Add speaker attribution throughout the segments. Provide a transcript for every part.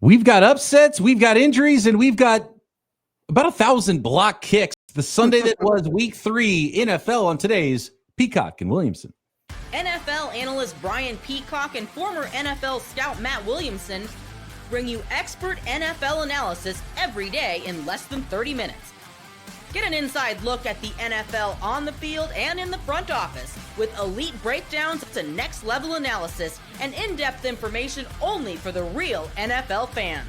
Speaker 1: We've got upsets, we've got injuries, and we've got about 1,000 block kicks. The Sunday that was Week 3 NFL on today's Peacock and Williamson.
Speaker 2: NFL analyst Brian Peacock and former NFL scout Matt Williamson bring you expert NFL analysis every day in less than 30 minutes. Get an inside look at the NFL on the field and in the front office with elite breakdowns to next-level analysis and in-depth information only for the real NFL fans.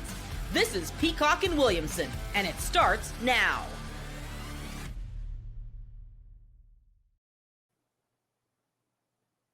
Speaker 2: This is Peacock and Williamson, and it starts now.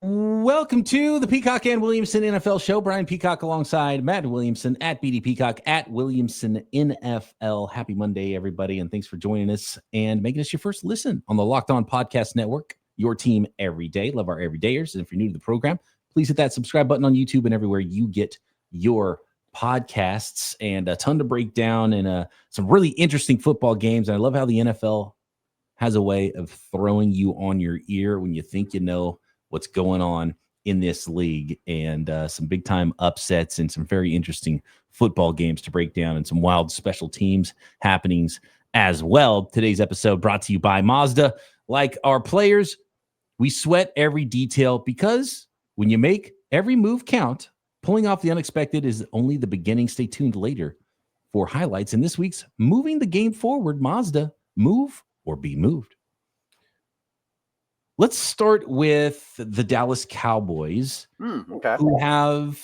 Speaker 1: Welcome to the Peacock and Williamson NFL Show. Brian Peacock alongside Matt Williamson at BD Peacock at Williamson NFL. Happy Monday, everybody, and thanks for joining us and making us your first listen on the Locked On Podcast Network, your team every day. Love our everydayers. And if you're new to the program, please hit that subscribe button on YouTube and everywhere you get your podcasts. And a ton to break down and some really interesting football games. And I love how the NFL has a way of throwing you on your ear when you think you know what's going on in this league, and some big time upsets and some very interesting football games to break down and some wild special teams happenings as well. Today's episode brought to you by Mazda. Like our players, we sweat every detail because when you make every move count, pulling off the unexpected is only the beginning. Stay tuned later for highlights in this week's Moving the Game Forward Mazda Move or Be Moved. Let's start with the Dallas Cowboys, who have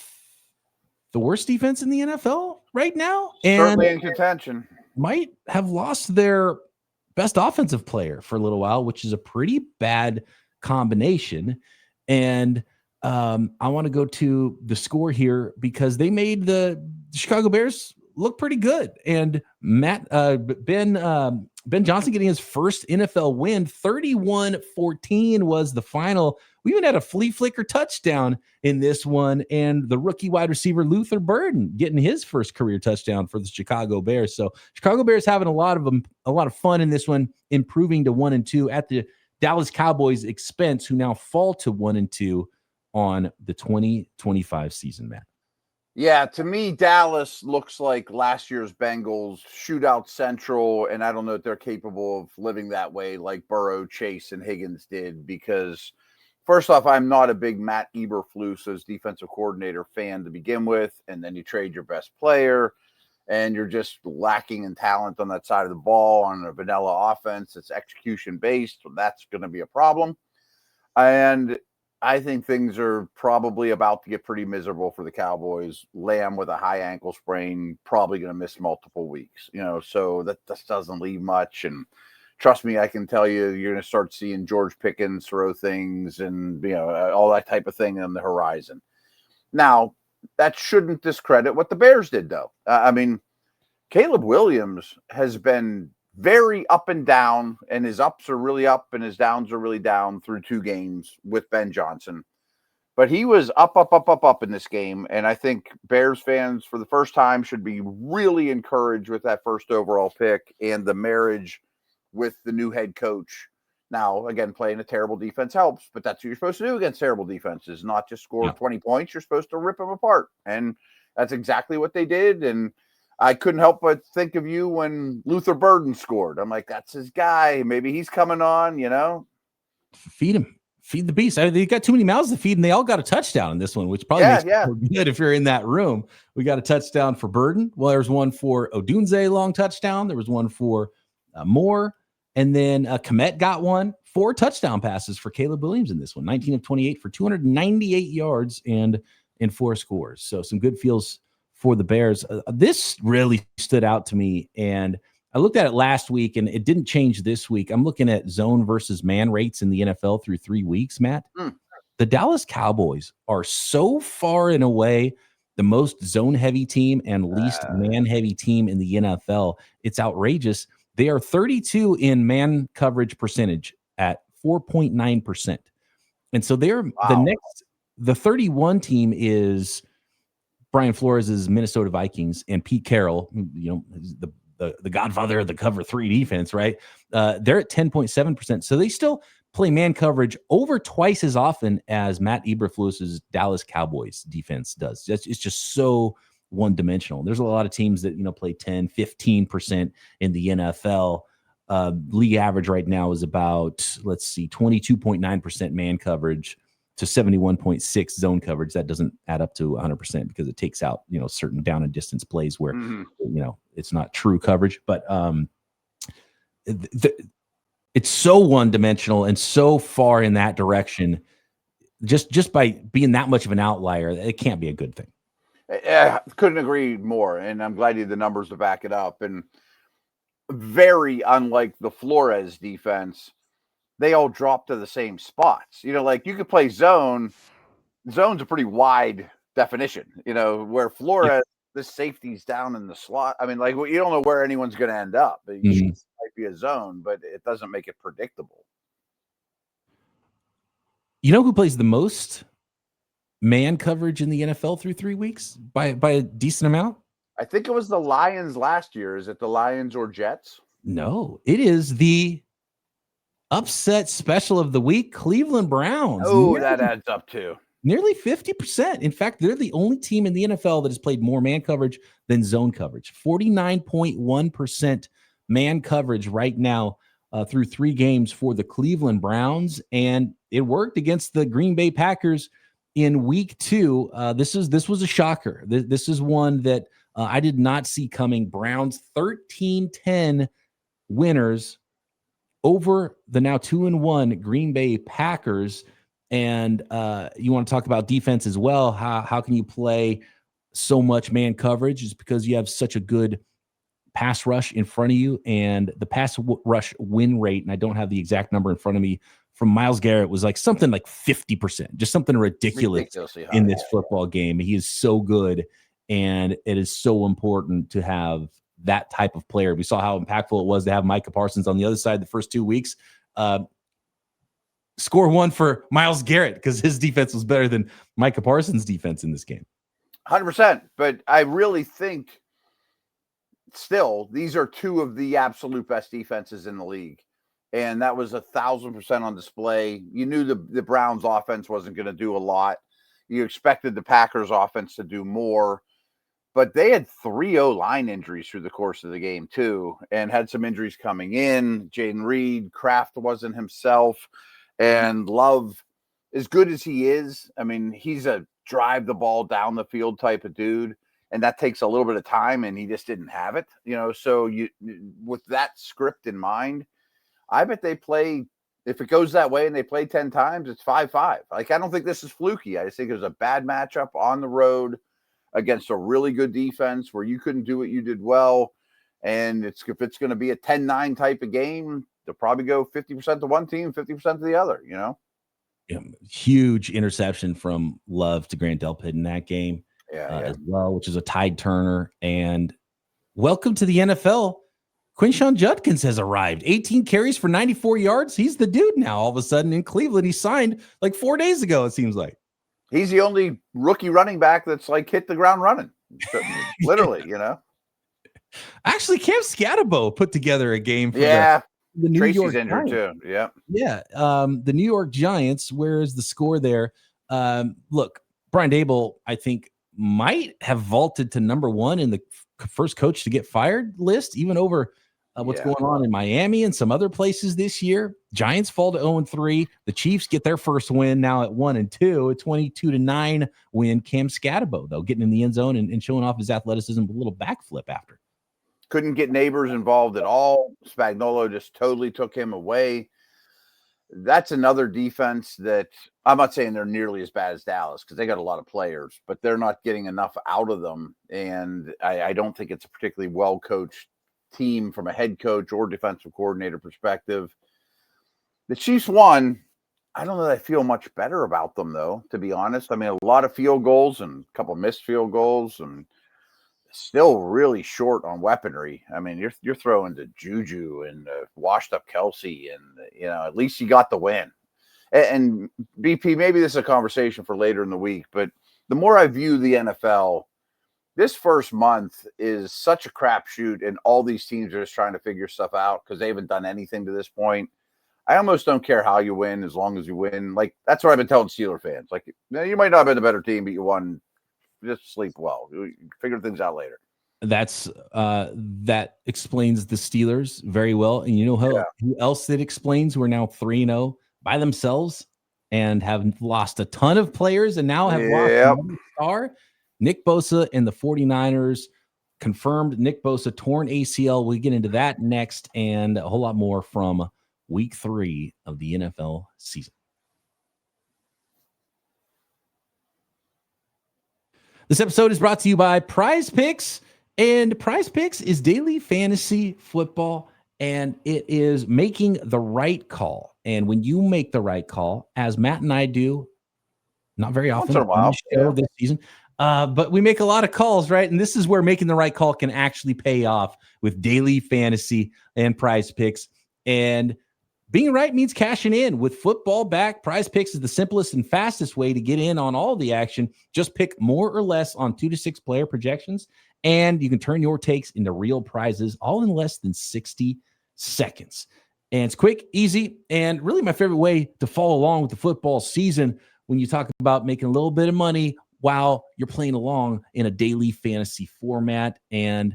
Speaker 1: the worst defense in the NFL right now.
Speaker 3: Certainly in contention.
Speaker 1: Might have lost their best offensive player for a little while, which is a pretty bad combination. And I want to go to the score here because they made the Chicago Bears look pretty good. And Ben Johnson getting his first NFL win, 31-14 was the final. We even had a flea flicker touchdown in this one, and the rookie wide receiver Luther Burden getting his first career touchdown for the Chicago Bears. So Chicago Bears having a lot of fun in this one, improving to 1-2 at the Dallas Cowboys' expense, who now fall to 1-2 on the 2025 season, Matt.
Speaker 3: Yeah, to me, Dallas looks like last year's Bengals shootout central, and I don't know if they're capable of living that way like Burrow, Chase, and Higgins did, because first off, I'm not a big Matt Eberflus as defensive coordinator fan to begin with, and then you trade your best player, and you're just lacking in talent on that side of the ball on a vanilla offense. It's execution-based, so that's going to be a problem. And I think things are probably about to get pretty miserable for the Cowboys. Lamb with a high ankle sprain, probably going to miss multiple weeks, so that just doesn't leave much. And trust me, I can tell you, you're going to start seeing George Pickens throw things and, all that type of thing on the horizon. Now, that shouldn't discredit what the Bears did, though. Caleb Williams has been very up and down, and his ups are really up and his downs are really down through 2 games with Ben Johnson. But he was up in this game, and I think Bears fans for the first time should be really encouraged with that first overall pick and the marriage with the new head coach. Now, again, playing a terrible defense helps, but that's what you're supposed to do against terrible defenses, not just score 20 points. You're supposed to rip them apart, and that's exactly what they did. And I couldn't help but think of you when Luther Burden scored. I'm like, that's his guy. Maybe he's coming on,
Speaker 1: Feed him. Feed the beast. They got too many mouths to feed, and they all got a touchdown in this one, which probably makes it good if you're in that room. We got a touchdown for Burden. Well, there's one for Odunze, long touchdown. There was one for Moore. And then Kmet got one. 4 touchdown passes for Caleb Williams in this one. 19 of 28 for 298 yards and 4 scores. So some good feels for the Bears. This really stood out to me, and I looked at it last week, and it didn't change this week. I'm looking at zone versus man rates in the NFL through 3 weeks, Matt. The Dallas Cowboys are so far and away the most zone-heavy team and least man-heavy team in the NFL. It's outrageous. They are 32 in man coverage percentage at 4.9%. And so they're the 31 team is Brian Flores' Minnesota Vikings and Pete Carroll, the godfather of the cover 3 defense, right? They're at 10.7%. So they still play man coverage over twice as often as Matt Eberflus's Dallas Cowboys defense does. It's just so one-dimensional. There's a lot of teams that, play 10, 15% in the NFL. League average right now is about, 22.9% man coverage to 71.6 zone coverage. That doesn't add up to 100% because it takes out, certain down and distance plays where, it's not true coverage. But it's so one-dimensional and so far in that direction. Just by being that much of an outlier, it can't be a good thing.
Speaker 3: I couldn't agree more, and I'm glad you had the numbers to back it up. And very unlike the Flores defense, they all drop to the same spots. Like you could play zone. Zone's a pretty wide definition, where Flores, the safety's down in the slot. I mean, like you don't know where anyone's going to end up. It might be a zone, but it doesn't make it predictable.
Speaker 1: You know who plays the most man coverage in the NFL through 3 weeks by a decent amount?
Speaker 3: I think it was the Lions last year. Is it the Lions or Jets?
Speaker 1: No, it is the upset special of the week, Cleveland Browns.
Speaker 3: Oh, that adds up too.
Speaker 1: Nearly 50%. In fact, they're the only team in the NFL that has played more man coverage than zone coverage. 49.1% man coverage right now through 3 games for the Cleveland Browns. And it worked against the Green Bay Packers in week 2. This was a shocker. This is one that I did not see coming. Browns 13-10 winners over the now 2-1 Green Bay Packers. And you want to talk about defense as well. How can you play so much man coverage? Is because you have such a good pass rush in front of you, and the pass rush win rate, and I don't have the exact number in front of me, from Myles Garrett was like something like 50%, just something ridiculous in this football game. He is so good, and it is so important to have that type of player. We saw how impactful it was to have Micah Parsons on the other side the first 2 weeks. Score 1 for Myles Garrett because his defense was better than Micah Parsons' defense in this game.
Speaker 3: 100%. But I really think still these are 2 of the absolute best defenses in the league. And that was 1,000% on display. You knew the Browns offense wasn't going to do a lot. You expected the Packers offense to do more. But they had 3 O-line injuries through the course of the game, too, and had some injuries coming in. Jaden Reed, Kraft wasn't himself. And Love, as good as he is, I mean, he's a drive the ball down the field type of dude. And that takes a little bit of time, and he just didn't have it. So with that script in mind, I bet they play, if it goes that way and they play 10 times, it's 5-5. Like, I don't think this is fluky. I just think it was a bad matchup on the road against a really good defense where you couldn't do what you did well. And if it's going to be a 10-9 type of game, they'll probably go 50% to one team, 50% to the other, Yeah,
Speaker 1: huge interception from Love to Grant Delpit in that game as well, which is a Tide Turner. And welcome to the NFL. Quinshon Judkins has arrived. 18 carries for 94 yards. He's the dude now all of a sudden in Cleveland. He signed like 4 days ago, it seems like.
Speaker 3: He's the only rookie running back that's like hit the ground running. Literally,
Speaker 1: Actually, Cam Scatterbo put together a game for the New
Speaker 3: Tracy's
Speaker 1: York
Speaker 3: injured
Speaker 1: Giants.
Speaker 3: too. Yeah.
Speaker 1: Yeah. The New York Giants, where is the score there? Look, Brian Daboll, I think, might have vaulted to number 1 in the first coach to get fired list, even over what's going on in Miami and some other places this year. Giants fall to 0-3. The Chiefs get their first win now at 1-2, a 22-9 win. Cam Scatterbo, though, getting in the end zone and showing off his athleticism, a little backflip after.
Speaker 3: Couldn't get Neighbors involved at all. Spagnuolo just totally took him away. That's another defense that I'm not saying they're nearly as bad as Dallas because they got a lot of players, but they're not getting enough out of them. And I don't think it's a particularly well-coached team from a head coach or defensive coordinator perspective. The Chiefs won. I don't know that I feel much better about them, though, to be honest. I mean, a lot of field goals and a couple missed field goals and still really short on weaponry. I mean, you're throwing to Juju and washed up Kelsey, and at least you got the win. And BP, maybe this is a conversation for later in the week, but the more I view the NFL, this first month is such a crapshoot, and all these teams are just trying to figure stuff out because they haven't done anything to this point. I almost don't care how you win as long as you win. Like, that's what I've been telling Steeler fans. Like, you might not have been a better team, but you won just sleep well. Figure things out later.
Speaker 1: That explains the Steelers very well. And you know who else that explains we're now 3-0 by themselves and have lost a ton of players and now have lost another star? Nick Bosa and the 49ers confirmed Nick Bosa torn ACL. We'll get into that next and a whole lot more from week 3 of the NFL season. This episode is brought to you by Prize Picks. And Prize Picks is daily fantasy football, and it is making the right call. And when you make the right call, as Matt and I do, not very often on the show this season, but we make a lot of calls, right? And this is where making the right call can actually pay off with daily fantasy and Prize Picks. And being right means cashing in. With football back, Prize Picks is the simplest and fastest way to get in on all the action. Just pick more or less on 2 to 6 player projections, and you can turn your takes into real prizes all in less than 60 seconds. And it's quick, easy, and really my favorite way to follow along with the football season when you talk about making a little bit of money while you're playing along in a daily fantasy format. And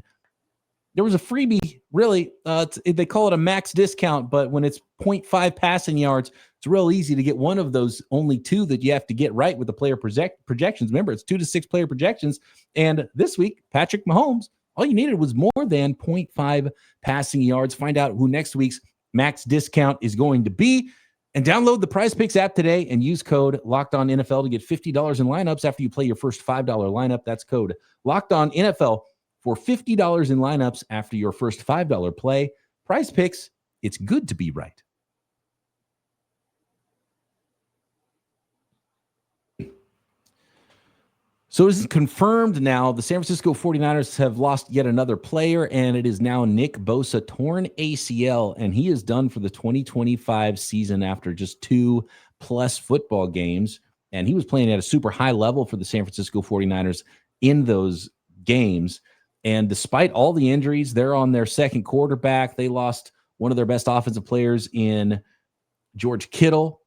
Speaker 1: there was a freebie, really. They call it a max discount, but when it's 0.5 passing yards, it's real easy to get one of those only 2 that you have to get right with the player projections. Remember, it's 2 to 6 player projections. And this week, Patrick Mahomes, all you needed was more than 0.5 passing yards. Find out who next week's max discount is going to be. And download the Prize Picks app today and use code LOCKEDONNFL to get $50 in lineups after you play your first $5 lineup. That's code LOCKEDONNFL for $50 in lineups after your first $5 play. Prize Picks, it's good to be right. So it is confirmed now the San Francisco 49ers have lost yet another player, and it is now Nick Bosa, torn ACL, and he is done for the 2025 season after just 2+ football games. And he was playing at a super high level for the San Francisco 49ers in those games. And despite all the injuries, they're on their second quarterback. They lost one of their best offensive players in George Kittle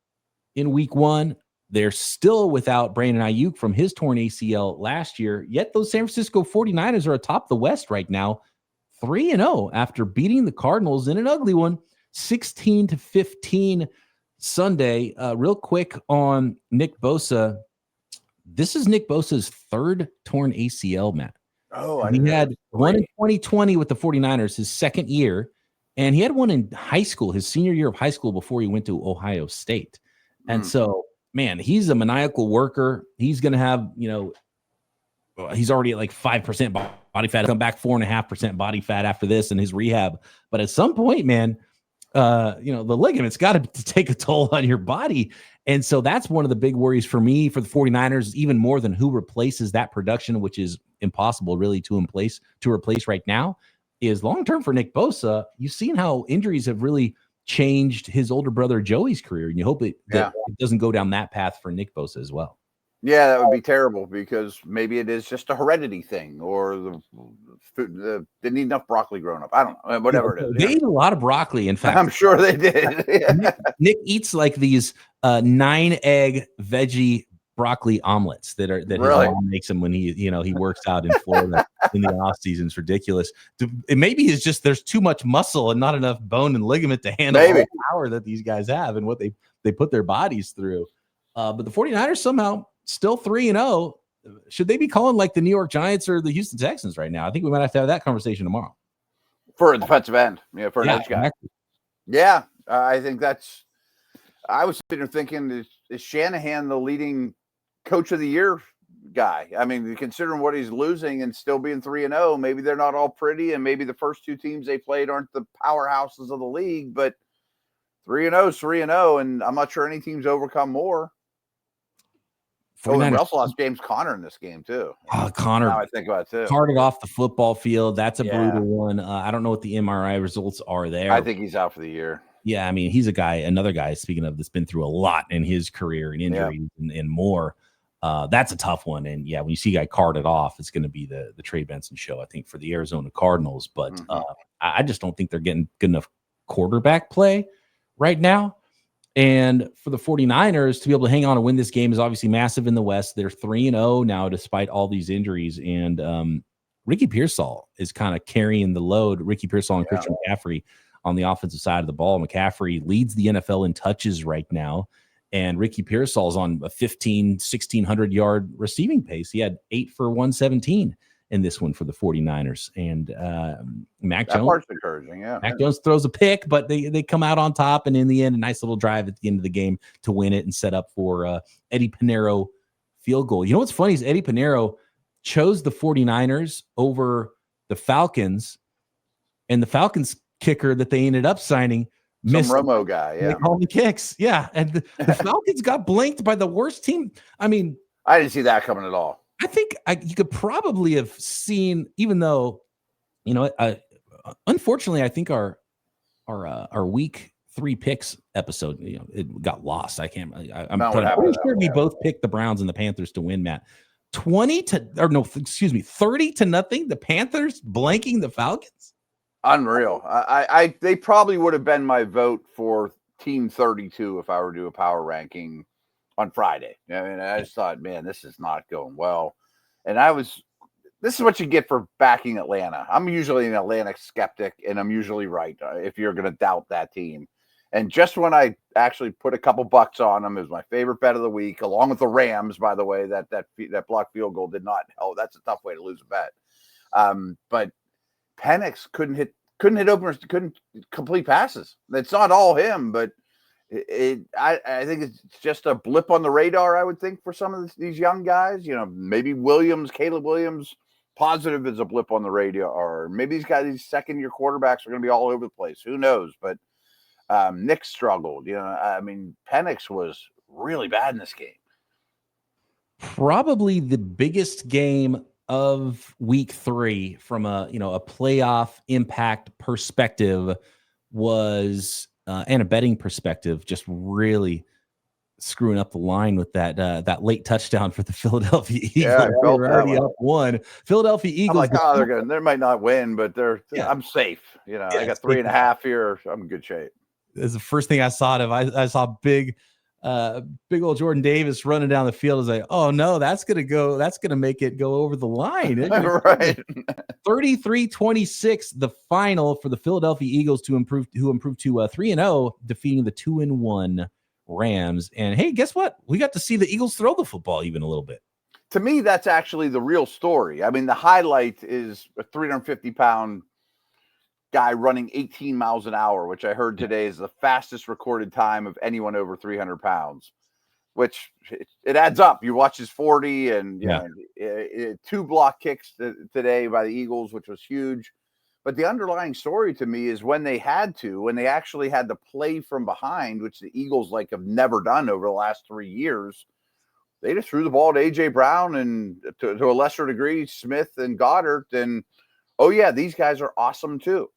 Speaker 1: in week 1. They're still without Brandon Ayuk from his torn ACL last year. Yet those San Francisco 49ers are atop the West right now, 3-0 after beating the Cardinals in an ugly one, 16-15 Sunday. Real quick on Nick Bosa. This is Nick Bosa's 3rd torn ACL, Matt. He had one in 2020 with the 49ers, his second year, and he had one in high school, his senior year of high school before he went to Ohio State. And so, man, he's a maniacal worker. He's going to have, he's already at like 5% body fat, come back 4.5% body fat after this and his rehab. But at some point, man, the ligaments got to take a toll on your body. And so that's one of the big worries for me, for the 49ers, even more than who replaces that production, which is impossible really to replace right now, is long-term for Nick Bosa. You've seen how injuries have really changed his older brother Joey's career, and you hope that it doesn't go down that path for Nick Bosa as well.
Speaker 3: Yeah, that would be terrible, because maybe it is just a heredity thing, or they didn't eat enough broccoli growing up. I don't know, whatever it is.
Speaker 1: They eat a lot of broccoli, in fact.
Speaker 3: I'm sure they did.
Speaker 1: Nick eats like these 9-egg veggie broccoli omelets that really? His mom makes him when he works out in Florida in the off season. It's ridiculous. It maybe it's just there's too much muscle and not enough bone and ligament to handle all the power that these guys have and what they put their bodies through. But the 49ers somehow still 3-0. Should they be calling like the New York Giants or the Houston Texans right now? I think we might have to have that conversation tomorrow.
Speaker 3: For a defensive end. Yeah, for an edge guy. Exactly. Yeah, I think I was sitting there thinking, is Shanahan the leading coach of the year guy? I mean, considering what he's losing and still being 3-0, maybe they're not all pretty, and maybe the first 2 teams they played aren't the powerhouses of the league, but 3-0 is 3-0, and I'm not sure any team's overcome more. And Russell lost James Conner in this game too.
Speaker 1: Conner,
Speaker 3: now I think about it too.
Speaker 1: Carted off the football field. That's a brutal one. I don't know what the MRI results are there.
Speaker 3: I think he's out for the year.
Speaker 1: Yeah, I mean, he's another guy, speaking of, that's been through a lot in his career and injuries and more. That's a tough one. And when you see a guy carted off, it's going to be the Trey Benson show, I think, for the Arizona Cardinals. But I just don't think they're getting good enough quarterback play right now. And for the 49ers to be able to hang on and win this game is obviously massive in the West. They're 3-0 now despite all these injuries. And Ricky Pearsall is kind of carrying the load. Ricky Pearsall and Christian McCaffrey on the offensive side of the ball. McCaffrey leads the NFL in touches right now. And Ricky Pearsall is on a 1,600 yard receiving pace. He had 8 for 117 in this one for the 49ers. And Mac Jones.
Speaker 3: Part's encouraging, yeah.
Speaker 1: Mac Jones throws a pick, but they come out on top. And in the end, a nice little drive at the end of the game to win it and set up for Eddie Pinheiro field goal. You know what's funny is Eddie Pinheiro chose the 49ers over the Falcons. And the Falcons kicker that they ended up signing
Speaker 3: some Romo guy,
Speaker 1: They call the kicks. Yeah. And the Falcons got blanked by the worst team. I mean,
Speaker 3: I didn't see that coming at all.
Speaker 1: I think you could probably have seen, even though, unfortunately, I think our week 3 picks episode, it got lost. I'm pretty sure we both picked the Browns and the Panthers to win, Matt. 30 to nothing. The Panthers blanking the Falcons.
Speaker 3: Unreal. They probably would have been my vote for Team 32 if I were to do a power ranking on Friday. I mean, I just thought, man, this is not going well. And this is what you get for backing Atlanta. I'm usually an Atlanta skeptic, and I'm usually right if you're going to doubt that team. And just when I actually put a couple bucks on them, it was my favorite bet of the week, along with the Rams, by the way. That blocked field goal did not. Oh, that's a tough way to lose a bet. But Penix couldn't hit openers, couldn't complete passes. It's not all him, but I think it's just a blip on the radar, I would think, for some of these young guys. Maybe Caleb Williams, positive is a blip on the radar. Or maybe these second-year quarterbacks are going to be all over the place. Who knows? But Nick struggled. Penix was really bad in this game.
Speaker 1: Probably the biggest game of week 3 from a playoff impact perspective was and a betting perspective, just really screwing up the line with that late touchdown for the Philadelphia Eagles.
Speaker 3: Yeah,
Speaker 1: they were already up 1. Philadelphia Eagles.
Speaker 3: I'm like, they might not win, but I'm safe. I got 3.5 here. I'm in good shape.
Speaker 1: That's the first thing I saw I saw big old Jordan Davis running down the field. I was like, oh no, that's gonna make it go over the line.
Speaker 3: Right.
Speaker 1: 33-26, the final for the Philadelphia Eagles who improved to 3-0, defeating the 2-1 Rams. And hey, guess what? We got to see the Eagles throw the football even a little bit.
Speaker 3: To me, that's actually the real story. I mean, the highlight is a 350-pound guy running 18 miles an hour, which I heard today is the fastest recorded time of anyone over 300 pounds, which it adds up. You watch his 40 and 2 block kicks today by the Eagles, which was huge. But the underlying story to me is when they actually had to play from behind, which the Eagles have never done over the last 3 years. They just threw the ball to A.J. Brown and to a lesser degree, Smith and Goddard. And, these guys are awesome too.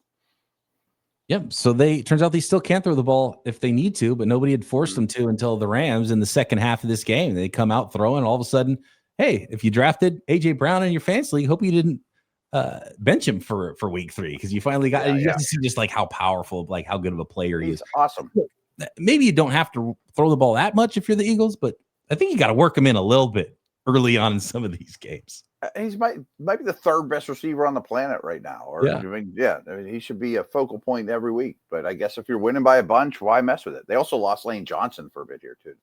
Speaker 1: Yep. So turns out they still can't throw the ball if they need to, but nobody had forced them to until the Rams in the second half of this game. They come out throwing. All of a sudden, hey, if you drafted A.J. Brown in your fantasy league, hope you didn't bench him for week 3 because you finally got you have to see just how powerful, how good of a player he is.
Speaker 3: Awesome.
Speaker 1: Maybe you don't have to throw the ball that much if you're the Eagles, but I think you got to work him in a little bit early on in some of these games.
Speaker 3: He's might be the 3rd best receiver on the planet right now. He should be a focal point every week. But I guess if you're winning by a bunch, why mess with it? They also lost Lane Johnson for a bit here too.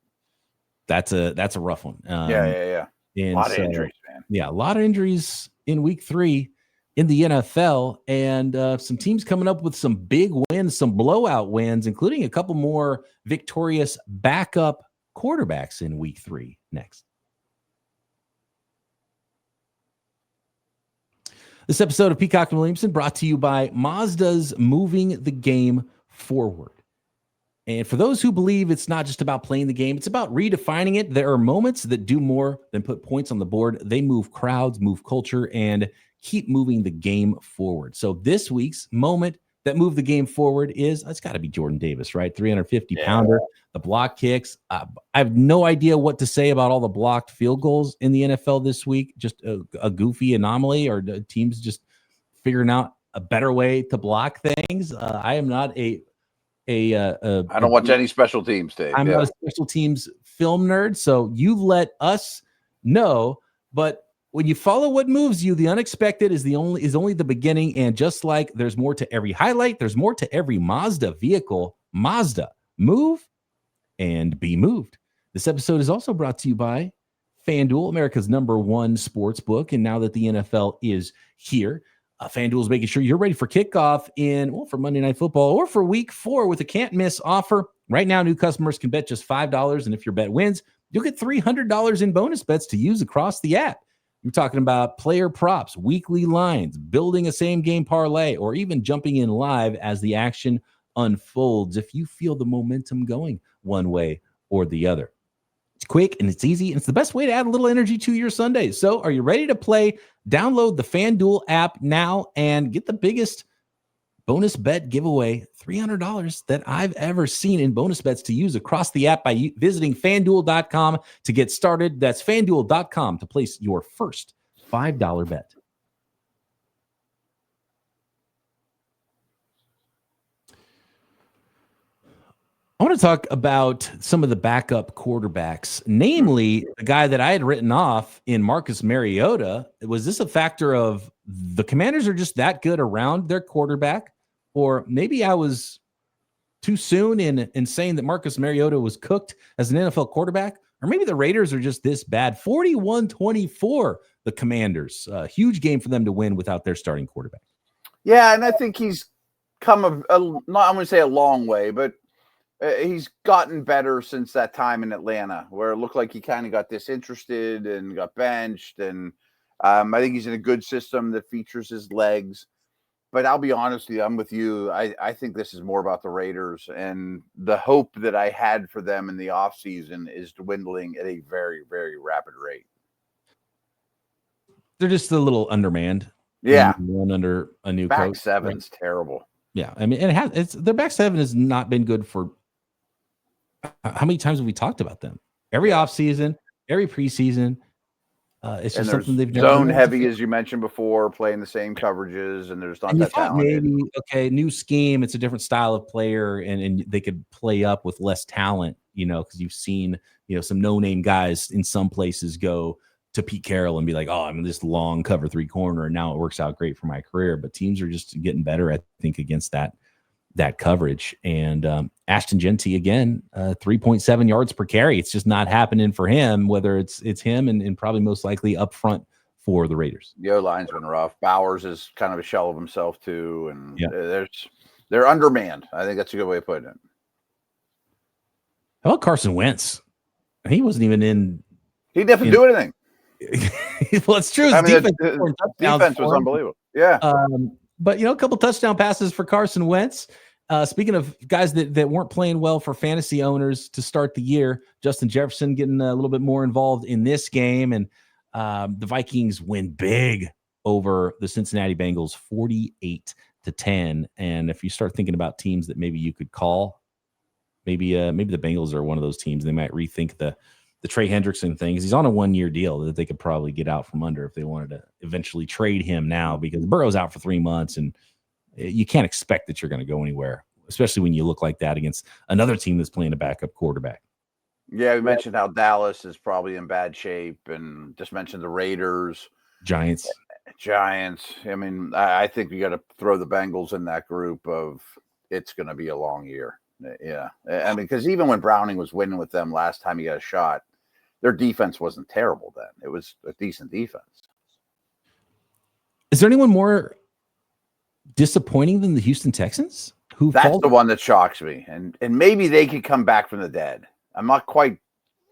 Speaker 1: That's a rough one.
Speaker 3: A lot of injuries, man.
Speaker 1: Yeah, a lot of injuries in week 3 in the NFL, and some teams coming up with some big wins, some blowout wins, including a couple more victorious backup quarterbacks in week 3 next. This episode of Peacock and Williamson brought to you by Mazda's Moving the Game Forward. And for those who believe it's not just about playing the game, it's about redefining it. There are moments that do more than put points on the board. They move crowds, move culture, and keep moving the game forward. So this week's moment that moved the game forward it's got to be Jordan Davis, right? 350-pounder, the block kicks. I have no idea what to say about all the blocked field goals in the NFL this week. Just a goofy anomaly, or teams just figuring out a better way to block things. I am not a
Speaker 3: I don't watch any special teams, Dave.
Speaker 1: I'm not a special teams film nerd, so you let us know. But when you follow what moves you, the unexpected is only the beginning. And just like there's more to every highlight, there's more to every Mazda vehicle. Mazda, move and be moved. This episode is also brought to you by FanDuel, America's #1 sports book. And now that the NFL is here, FanDuel is making sure you're ready for kickoff for Monday Night Football or for Week 4 with a can't-miss offer. Right now, new customers can bet just $5, and if your bet wins, you'll get $300 in bonus bets to use across the app. You're talking about player props, weekly lines, building a same-game parlay, or even jumping in live as the action unfolds if you feel the momentum going one way or the other. It's quick and it's easy, and it's the best way to add a little energy to your Sundays. So are you ready to play? Download the FanDuel app now and get the biggest bonus bet giveaway, $300 that I've ever seen in bonus bets to use across the app by visiting FanDuel.com to get started. That's FanDuel.com to place your first $5 bet. I want to talk about some of the backup quarterbacks, namely the guy that I had written off in Marcus Mariota. Was this a factor of the Commanders are just that good around their quarterback? Or maybe I was too soon in saying that Marcus Mariota was cooked as an NFL quarterback? Or maybe the Raiders are just this bad. 41-24, the Commanders. A huge game for them to win without their starting quarterback.
Speaker 3: Yeah, and I think he's come not I'm going to say a long way, but he's gotten better since that time in Atlanta, where it looked like he kind of got disinterested and got benched. And I think he's in a good system that features his legs. But I'll be honest with you, I'm with you. I think this is more about the Raiders, and the hope that I had for them in the offseason is dwindling at a very, very rapid rate.
Speaker 1: They're just a little undermanned.
Speaker 3: Yeah.
Speaker 1: One under a new
Speaker 3: back
Speaker 1: coach.
Speaker 3: Seven's terrible.
Speaker 1: Yeah. I mean, their back seven has not been good for how many times have we talked about them? Every offseason, every preseason. It's just something they've never
Speaker 3: zone heavy, as you mentioned before, playing the same coverages, and there's not that talent.
Speaker 1: Maybe new scheme, it's a different style of player, and they could play up with less talent, because you've seen some no-name guys in some places go to Pete Carroll and be like, oh, I'm this long cover 3 corner, and now it works out great for my career. But teams are just getting better, I think, against that coverage. And Ashton Genty, again, 3.7 yards per carry. It's just not happening for him, whether it's him and probably most likely up front for the Raiders.
Speaker 3: The O-line's been rough. Bowers is kind of a shell of himself too. And they're undermanned. I think that's a good way of putting it.
Speaker 1: How about Carson Wentz? He wasn't even in.
Speaker 3: He didn't do anything.
Speaker 1: Well, it's true.
Speaker 3: The defense was unbelievable. Yeah.
Speaker 1: But, a couple touchdown passes for Carson Wentz. Speaking of guys that weren't playing well for fantasy owners to start the year, Justin Jefferson getting a little bit more involved in this game. And the Vikings win big over the Cincinnati Bengals, 48-10. And if you start thinking about teams that maybe you could call, maybe the Bengals are one of those teams. They might rethink the Trey Hendrickson thing, because he's on a 1-year deal that they could probably get out from under if they wanted to eventually trade him now, because Burrow's out for 3 months and you can't expect that you're going to go anywhere, especially when you look like that against another team that's playing a backup quarterback.
Speaker 3: Yeah, we mentioned how Dallas is probably in bad shape, and just mentioned the Raiders.
Speaker 1: Giants.
Speaker 3: I mean, I think we got to throw the Bengals in that group of it's going to be a long year. Yeah. I mean, because even when Browning was winning with them last time he got a shot, their defense wasn't terrible then. It was a decent defense.
Speaker 1: Is there anyone more disappointing than the Houston Texans?
Speaker 3: That's the one that shocks me. And maybe they could come back from the dead. I'm not quite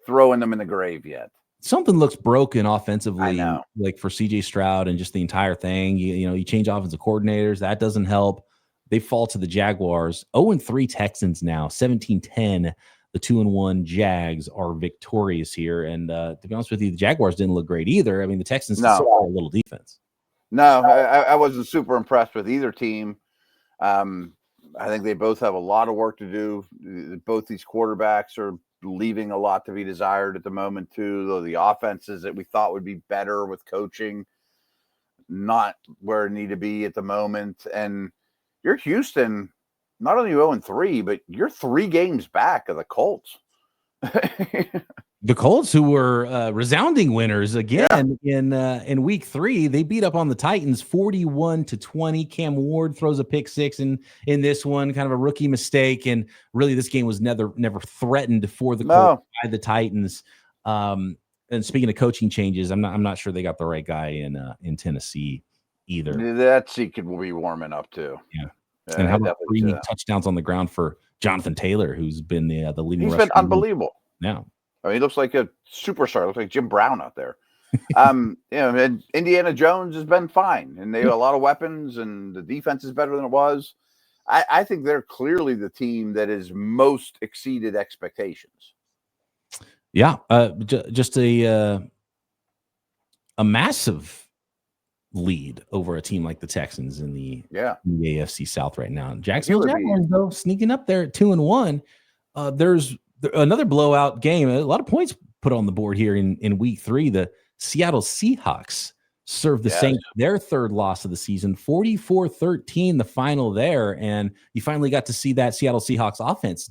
Speaker 3: throwing them in the grave yet.
Speaker 1: Something looks broken offensively, like for CJ Stroud and just the entire thing. You change offensive coordinators. That doesn't help. They fall to the Jaguars. 0-3 Texans now, 17-10. The 2-1 Jags are victorious here. And to be honest with you, the Jaguars didn't look great either. I mean, the Texans still have a little defense.
Speaker 3: No, I wasn't super impressed with either team. I think they both have a lot of work to do. Both these quarterbacks are leaving a lot to be desired at the moment, too. Though the offenses that we thought would be better with coaching, not where it need to be at the moment. And you're Houston. not only 0-3, but you're 3 games back of the Colts.
Speaker 1: The Colts, who were resounding winners again in week 3, they beat up on the Titans 41-20. Cam Ward throws a pick 6 in this one, kind of a rookie mistake, and really this game was never threatened for the Colts by the Titans. And speaking of coaching changes, I'm not sure they got the right guy in Tennessee either.
Speaker 3: That secret will be warming up too.
Speaker 1: Yeah. And how about 3 touchdowns on the ground for Jonathan Taylor, who's been the leading rusher?
Speaker 3: He's been unbelievable.
Speaker 1: Yeah.
Speaker 3: I mean, he looks like a superstar. Looks like Jim Brown out there. And Indiana Jones has been fine, and they have a lot of weapons, and the defense is better than it was. I think they're clearly the team that has most exceeded expectations.
Speaker 1: Yeah, just a massive lead over a team like the Texans in the AFC South right now. Jacksonville Jaguars, though, sneaking up there at 2-1. There's another blowout game. A lot of points put on the board here in week 3. The Seattle Seahawks served the Saints their 3rd loss of the season, 44-13, the final there. And you finally got to see that Seattle Seahawks offense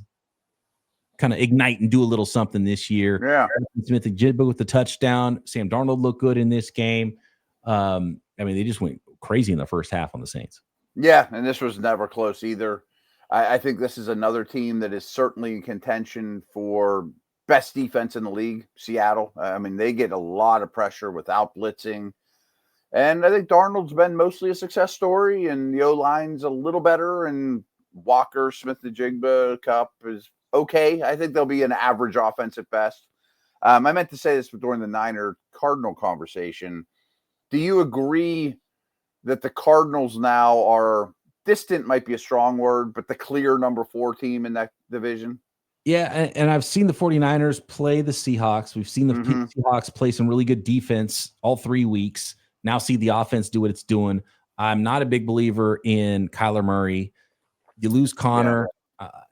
Speaker 1: kind of ignite and do a little something this year.
Speaker 3: Yeah.
Speaker 1: Smith and Jigba with the touchdown. Sam Darnold looked good in this game. I mean, they just went crazy in the first half on the Saints.
Speaker 3: Yeah, and this was never close either. I think this is another team that is certainly in contention for best defense in the league, Seattle. I mean, they get a lot of pressure without blitzing. And I think Darnold's been mostly a success story, and the O-line's a little better, and Walker, Smith-Njigba, Kupp is okay. I think they'll be an average offense at best. I meant to say this during the Niner-Cardinal conversation. Do you agree that the Cardinals now are distant, might be a strong word, but the clear number 4 team in that division?
Speaker 1: Yeah, and I've seen the 49ers play the Seahawks. We've seen the Seahawks play some really good defense all 3 weeks. Now see the offense do what it's doing. I'm not a big believer in Kyler Murray. You lose Connor,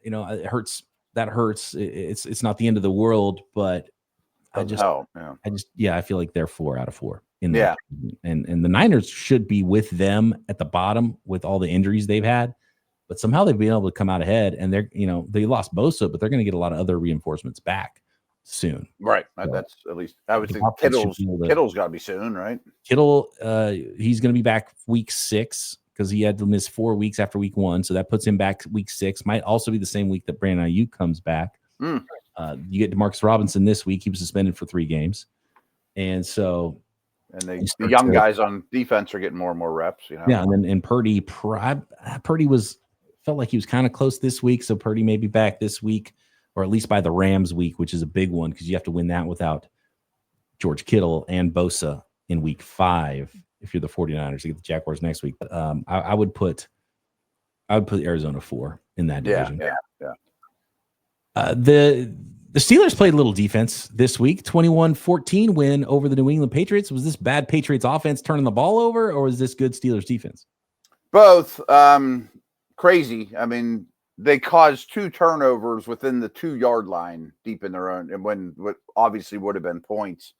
Speaker 1: it hurts. That hurts. It's not the end of the world, but I feel like they're 4 out of 4 in that. And the Niners should be with them at the bottom with all the injuries they've had, but somehow they've been able to come out ahead, and they lost Bosa, but they're going to get a lot of other reinforcements back soon.
Speaker 3: Right. So, that's at least I would think Kittle's got to be soon, right?
Speaker 1: Kittle, he's going to be back week 6 because he had to miss 4 weeks after week 1. So that puts him back week 6. Might also be the same week that Brandon Ayuk comes back. You get DeMarcus Robinson this week. He was suspended for 3 games. And so,
Speaker 3: and the young guys on defense are getting more and more reps,
Speaker 1: Yeah, and Purdy felt like he was kind of close this week, so Purdy may be back this week, or at least by the Rams week, which is a big one because you have to win that without George Kittle and Bosa in week 5 if you're the 49ers. You get the Jaguars next week. But I would put Arizona 4 in that division. The Steelers played a little defense this week, 21-14 win over the New England Patriots. Was this bad Patriots offense turning the ball over, or was this good Steelers defense?
Speaker 3: Both. Crazy. I mean, they caused 2 turnovers within the 2-yard line deep in their own, and when what obviously would have been points.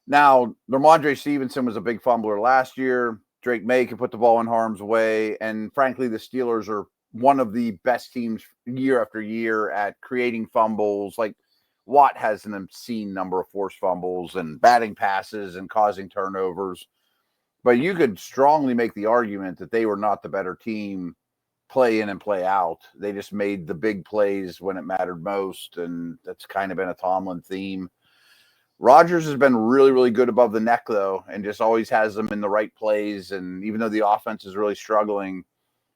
Speaker 3: Now, Ramondre Stevenson was a big fumbler last year. Drake May can put the ball in harm's way, and frankly, the Steelers are one of the best teams year after year at creating fumbles. Like Watt has an obscene number of forced fumbles and batting passes and causing turnovers. But you could strongly make the argument that they were not the better team play in and play out. They just made the big plays when it mattered most, and that's kind of been a Tomlin theme. Rodgers has been really, really good above the neck, though, and just always has them in the right plays. And even though the offense is really struggling,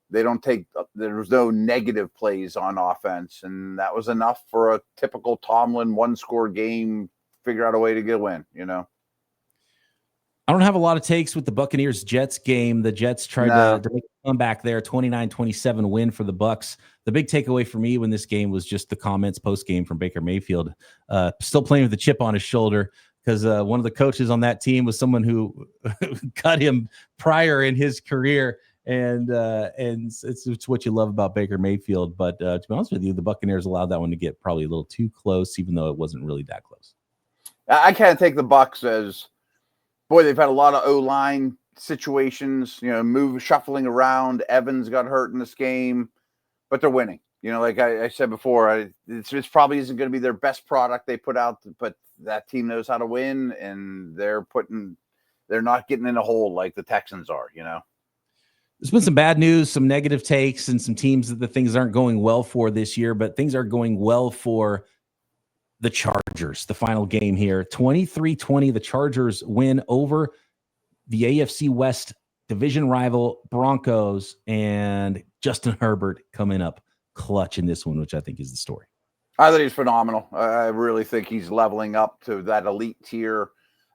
Speaker 3: there's no negative plays on offense. And that was enough for a typical Tomlin 1-score game, figure out a way to get a win,
Speaker 1: I don't have a lot of takes with the Buccaneers-Jets game. The Jets tried to make a comeback there, 29-27 win for the Bucs. The big takeaway for me when this game was just the comments post-game from Baker Mayfield, still playing with the chip on his shoulder because one of the coaches on that team was someone who cut him prior in his career. And it's what you love about Baker Mayfield. But to be honest with you, the Buccaneers allowed that one to get probably a little too close, even though it wasn't really that close.
Speaker 3: I kind of take the Bucs as, boy, they've had a lot of O-line situations, shuffling around. Evans got hurt in this game. but they're winning. You know, like I said before, it's probably isn't going to be their best product they put out, but that team knows how to win, and they're not getting in a hole like the Texans are, you know.
Speaker 1: There's been some bad news, some negative takes, and some teams that the things aren't going well for this year, but things are going well for the Chargers. The final game here, 23-20, the Chargers win over the AFC West division rival Broncos, and Justin Herbert coming up clutch in this one, which I think is the story.
Speaker 3: I think he's phenomenal. I really think he's leveling up to that elite tier.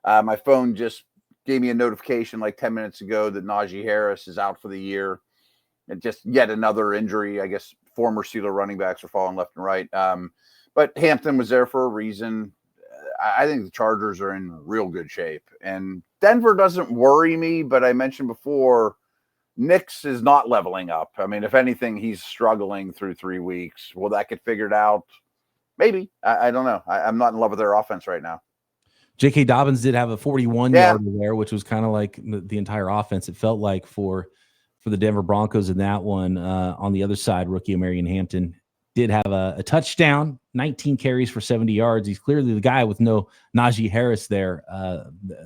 Speaker 3: My phone just gave me a notification like 10 minutes ago that Najee Harris is out for the year. And just yet another injury. I guess former Steeler running backs are falling left and right. But Hampton was there for a reason. I think the Chargers are in real good shape. And Denver doesn't worry me, but I mentioned before, Nix is not leveling up. I mean, if anything, he's struggling through 3 weeks. Will that get figured out? Maybe. I don't know. I'm not in love with their offense right now.
Speaker 1: J.K. Dobbins did have a 41-yarder there, which was kind of like the entire offense. It felt like for the Denver Broncos in that one. On the other side, rookie Marion Hampton did have a touchdown, 19 carries for 70 yards. He's clearly the guy with no Najee Harris there.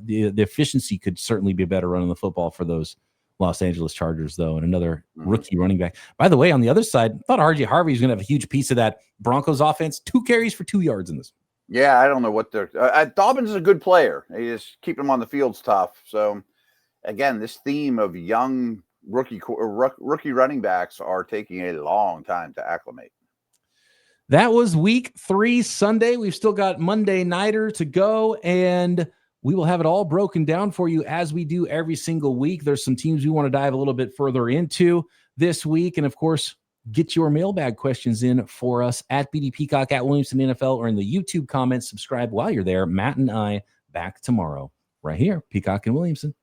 Speaker 1: The efficiency could certainly be a better run on the football for those Los Angeles Chargers, though, and another rookie running back. By the way, on the other side, I thought R.J. Harvey was going to have a huge piece of that Broncos offense. 2 carries for 2 yards in this.
Speaker 3: Yeah, I don't know what they're Dobbins is a good player. He just keep him on the field's tough. So, again, this theme of young rookie running backs are taking a long time to acclimate.
Speaker 1: That was week 3 Sunday. We've still got Monday Nighter to go, and we will have it all broken down for you as we do every single week. There's some teams we want to dive a little bit further into this week. And, of course, get your mailbag questions in for us at BD Peacock, at Williamson NFL, or in the YouTube comments. Subscribe while you're there. Matt and I back tomorrow right here, Peacock and Williamson.